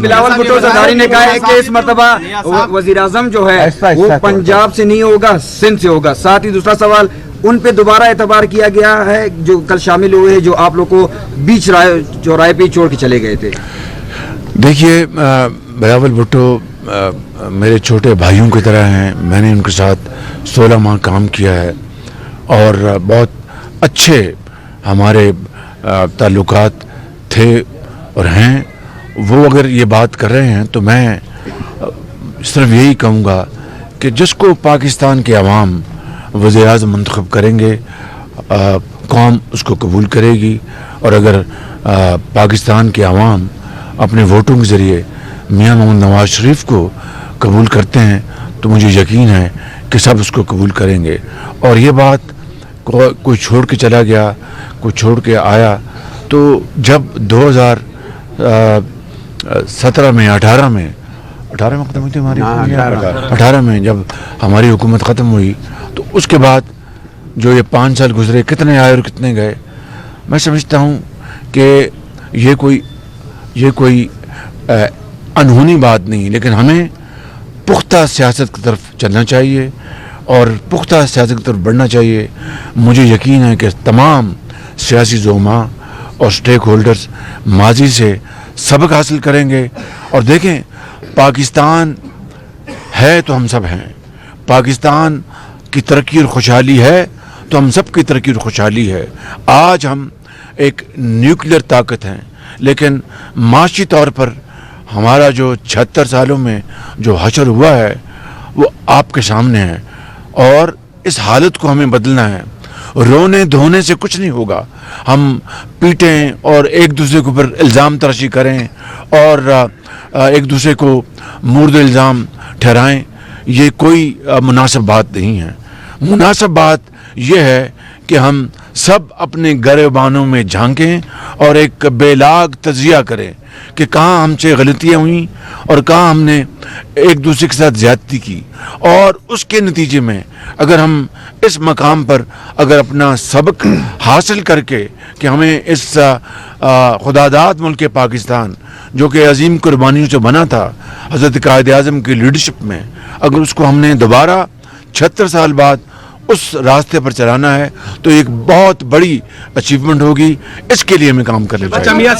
بلاول بھٹو زرداری نے کہا ہے کہ اس مرتبہ وزیر اعظم جو ہے وہ پنجاب سے نہیں ہوگا، سندھ سے ہوگا. ساتھ ہی دوسرا سوال، ان پہ دوبارہ اعتبار کیا گیا ہے جو کل شامل ہوئے جو آپ لوگ کو بیچ چوراہے پہ چھوڑ کے چلے گئے تھے. دیکھیے بلاول بھٹو میرے چھوٹے بھائیوں کی طرح ہیں. میں نے ان کے ساتھ 16 ماہ کام کیا ہے اور بہت اچھے ہمارے تعلقات تھے اور ہیں. وہ اگر یہ بات کر رہے ہیں تو میں صرف یہی کہوں گا کہ جس کو پاکستان کے عوام وزیر اعظم منتخب کریں گے قوم اس کو قبول کرے گی. اور اگر پاکستان کے عوام اپنے ووٹوں کے ذریعے میاں محمد نواز شریف کو قبول کرتے ہیں تو مجھے یقین ہے کہ سب اس کو قبول کریں گے. اور یہ بات کوئی چھوڑ کے چلا گیا، کوئی چھوڑ کے آیا، تو جب 2017 میں 18 میں ختم ہوئی تھی ہماری 18 میں جب ہماری حکومت ختم ہوئی، تو اس کے بعد جو یہ 5 سال گزرے، کتنے آئے اور کتنے گئے. میں سمجھتا ہوں کہ یہ کوئی انہونی بات نہیں، لیکن ہمیں پختہ سیاست کی طرف چلنا چاہیے اور پختہ سیاست کی طرف بڑھنا چاہیے. مجھے یقین ہے کہ تمام سیاسی زعماء اور سٹیک ہولڈرز ماضی سے سبق حاصل کریں گے. اور دیکھیں، پاکستان ہے تو ہم سب ہیں. پاکستان کی ترقی اور خوشحالی ہے تو ہم سب کی ترقی اور خوشحالی ہے. آج ہم ایک نیوکلیئر طاقت ہیں، لیکن معاشی طور پر ہمارا جو 76 سالوں میں جو حشر ہوا ہے وہ آپ کے سامنے ہے. اور اس حالت کو ہمیں بدلنا ہے. رونے دھونے سے کچھ نہیں ہوگا. ہم پیٹیں اور ایک دوسرے کے اوپر الزام تراشی کریں اور ایک دوسرے کو مورد الزام ٹھہرائیں، یہ کوئی مناسب بات نہیں ہے. مناسب بات یہ ہے کہ ہم سب اپنے گریبانوں میں جھانکیں اور ایک بے لاگ تجزیہ کریں کہ کہاں ہم سے غلطیاں ہوئیں اور کہاں ہم نے ایک دوسرے کے ساتھ زیادتی کی. اور اس کے نتیجے میں اگر ہم اس مقام پر اگر اپنا سبق حاصل کر کے کہ ہمیں اس خداداد ملک پاکستان جو کہ عظیم قربانیوں سے بنا تھا حضرت قائد اعظم کی لیڈرشپ میں، اگر اس کو ہم نے دوبارہ 76 سال بعد اس راستے پر چلانا ہے تو ایک بہت بڑی اچیومنٹ ہوگی. اس کے لیے ہمیں کام کرنا چاہیے.